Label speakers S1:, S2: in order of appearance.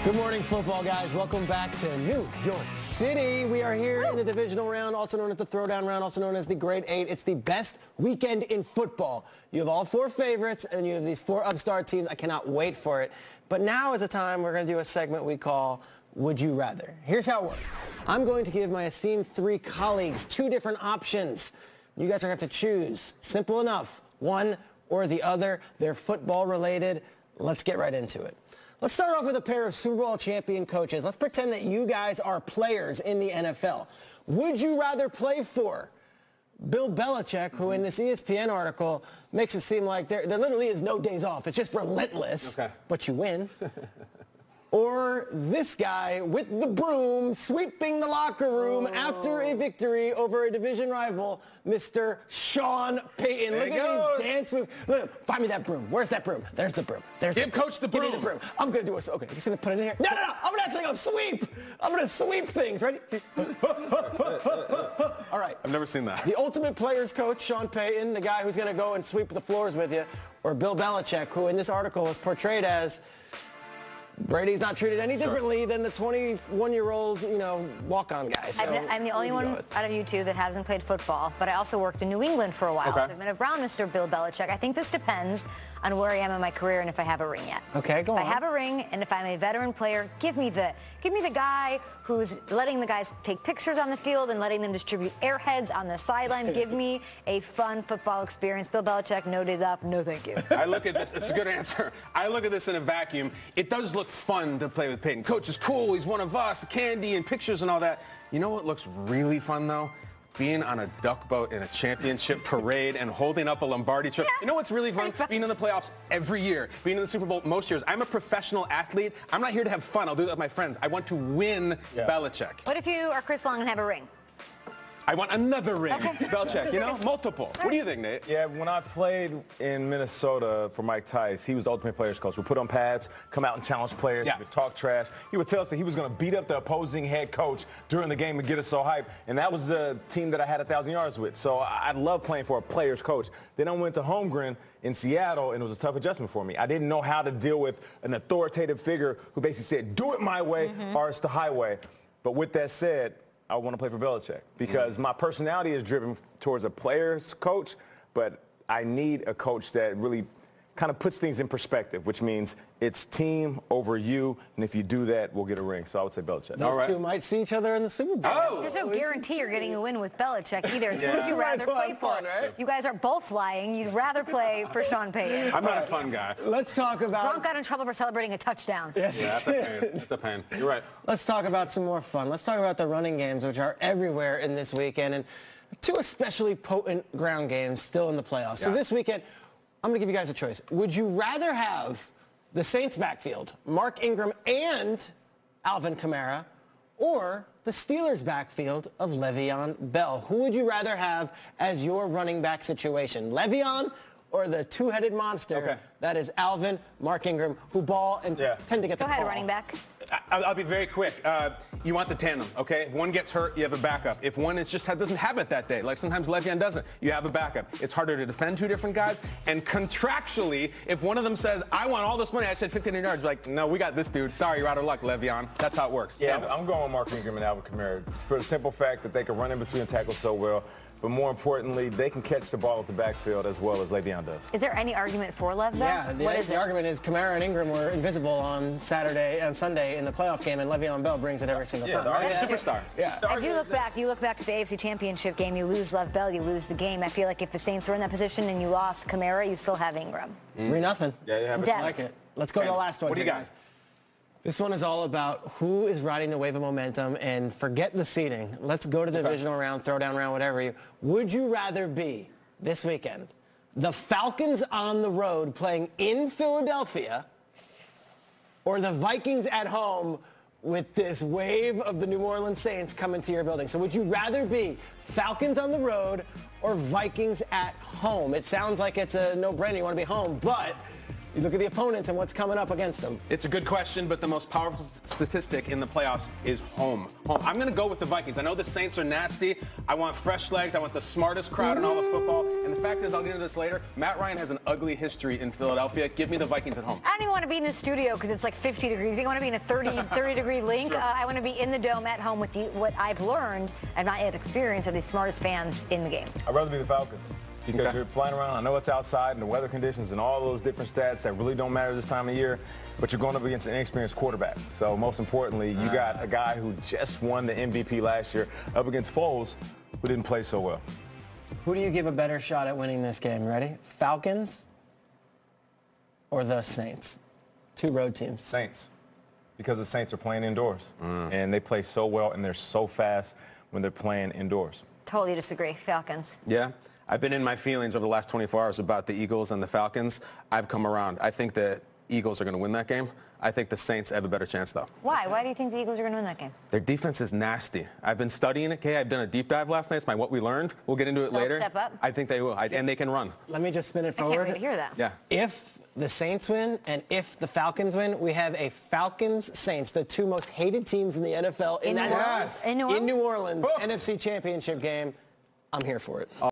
S1: Good morning, football guys. Welcome back to New York City. We are here in the divisional round, also known as the throwdown round, also known as the grade 8. It's the best weekend in football. You have all four favorites, and you have these four upstart teams. I cannot wait for it. But now is the time we're going to do a segment we call Would You Rather. Here's how it works. I'm going to give my esteemed three colleagues two different options. You guys are going to have to choose. Simple enough. One or the other. They're football related. Let's get right into it. Let's start off with a pair of Super Bowl champion coaches. Let's pretend that you guys are players in the NFL. Would you rather play for Bill Belichick, who in this ESPN article makes it seem like there literally is no days off. It's just relentless, but you win. Or this guy with the broom sweeping the locker room after a victory over a division rival, Mr. Sean Payton. Look at these dance moves. Look, find me that broom. Where's that broom? There's the broom.
S2: Give Coach the broom.
S1: Give me the broom. I'm going to do it. Okay, just going to put it in here. No. I'm actually going to sweep. I'm going to sweep things. Ready? All right.
S2: I've never seen that.
S1: The ultimate players coach, Sean Payton, the guy who's going to go and sweep the floors with you, or Bill Belichick, who in this article was portrayed as Brady's not treated any differently than the 21-year-old, walk-on guy. So
S3: I'm the only one out of you two that hasn't played football, but I also worked in New England for a while. So I've been around Mr. Bill Belichick. I think this depends on where I am in my career and if I have a ring yet.
S1: Okay, go on.
S3: If I have a ring and if I'm a veteran player, give me the guy who's letting the guys take pictures on the field and letting them distribute airheads on the sideline. Give me a fun football experience. Bill Belichick, no days off, no thank you.
S2: I look at this, it's a good answer. I look at this in a vacuum. It does look fun to play with Payton. Coach is cool, he's one of us, candy and pictures and all that. You know what looks really fun though? Being on a duck boat in a championship parade and holding up a Lombardi trophy. You know what's really fun? Being in the playoffs every year. Being in the Super Bowl most years. I'm a professional athlete. I'm not here to have fun. I'll do that with my friends. I want to win Belichick.
S3: What if you are Chris Long and have a ring?
S2: I want another ring. Belichick, multiple. What do you think, Nate?
S4: Yeah, when I played in Minnesota for Mike Tice, he was the ultimate players coach. We put on pads, come out and challenge players. He would talk trash. He would tell us that he was going to beat up the opposing head coach during the game and get us so hyped. And that was the team that I had 1,000 yards with. So I love playing for a players coach. Then I went to Holmgren in Seattle, and it was a tough adjustment for me. I didn't know how to deal with an authoritative figure who basically said, do it my way or it's the highway. But with that said, I want to play for Belichick because my personality is driven towards a player's coach, but I need a coach that really kind of puts things in perspective, which means it's team over you, and if you do that, we'll get a ring. So I would say Belichick.
S1: Those two might see each other in the Super Bowl.
S3: There's no guarantee you're getting a win with Belichick either. It's who would you rather play for? Right? You guys are both lying. You'd rather play for Sean Payton.
S2: I'm not a fun guy.
S1: Let's talk about...
S3: Gronk got in trouble for celebrating a touchdown.
S1: Yes,
S2: that's a pain. It's a pain. You're right.
S1: Let's talk about some more fun. Let's talk about the running games, which are everywhere in this weekend, and two especially potent ground games still in the playoffs. So this weekend, I'm going to give you guys a choice. Would you rather have the Saints backfield, Mark Ingram and Alvin Kamara, or the Steelers backfield of Le'Veon Bell? Who would you rather have as your running back situation? Le'Veon or the two-headed monster that is Alvin, Mark Ingram, who ball and tend to get the ball?
S3: Go ahead, running back.
S2: I'll be very quick. You want the tandem, okay? If one gets hurt, you have a backup. If one doesn't have it that day, like sometimes Le'Veon doesn't, you have a backup. It's harder to defend two different guys. And contractually, if one of them says, I want all this money, I said 1,500 yards, like, no, we got this dude. Sorry, you're out of luck, Le'Veon. That's how it works.
S4: Yeah, I'm going with Mark Ingram and Alvin Kamara for the simple fact that they can run in between and tackle so well. But more importantly, they can catch the ball at the backfield as well as Le'Veon does.
S3: Is there any argument for Lev, though?
S1: Yeah, the argument is Kamara and Ingram were invisible on Sunday in the playoff game, and Le'Veon Bell brings it every single time.
S2: Superstar.
S3: I do look back. You look back to the AFC Championship game. You lose Lev Bell, you lose the game. I feel like if the Saints were in that position and you lost Kamara, you still have Ingram.
S1: 3-0.
S4: Yeah, you have
S1: I like it. Let's go to the last one.
S2: What do you got?
S1: This one is all about who is riding the wave of momentum, and forget the seeding. Let's go to the divisional round, throwdown round, whatever. Would you rather be, this weekend, the Falcons on the road playing in Philadelphia, or the Vikings at home with this wave of the New Orleans Saints coming to your building? So would you rather be Falcons on the road or Vikings at home? It sounds like it's a no-brainer. You want to be home, but You look at the opponents and what's coming up against them.
S2: It's a good question, but the most powerful statistic in the playoffs is home. I'm going to go with the Vikings. I know the Saints are nasty. I want fresh legs. I want the smartest crowd in all of football. And the fact is, I'll get into this later, Matt Ryan has an ugly history in Philadelphia. Give me the Vikings at home.
S3: I don't even want to be in the studio because it's like 50 degrees. I want to be in a 30-degree link.
S2: Sure.
S3: I want to be in the dome at home with what I've learned and not yet experienced are the smartest fans in the game.
S4: I'd rather be the Falcons. Because you're flying around, I know it's outside and the weather conditions and all those different stats that really don't matter this time of year, but you're going up against an inexperienced quarterback. So most importantly, you got a guy who just won the MVP last year up against Foles who didn't play so well.
S1: Who do you give a better shot at winning this game? Ready? Falcons or the Saints? Two road teams.
S4: Saints. Because the Saints are playing indoors. And they play so well and they're so fast when they're playing indoors.
S3: Totally disagree. Falcons.
S2: Yeah. I've been in my feelings over the last 24 hours about the Eagles and the Falcons. I've come around. I think the Eagles are going to win that game. I think the Saints have a better chance, though.
S3: Why? Why do you think the Eagles are going to win that game?
S2: Their defense is nasty. I've been studying it, Kay. I've done a deep dive last night. It's what we learned. We'll get into it
S3: They'll
S2: later.
S3: Step up?
S2: I think they will. And they can run.
S1: Let me just spin it
S3: I
S1: forward.
S3: can't wait to hear that.
S2: Yeah.
S1: If the Saints win and if the Falcons win, we have a Falcons-Saints, the two most hated teams in the NFL
S3: In New Orleans?
S1: In New Orleans, NFC Championship game. I'm here for it.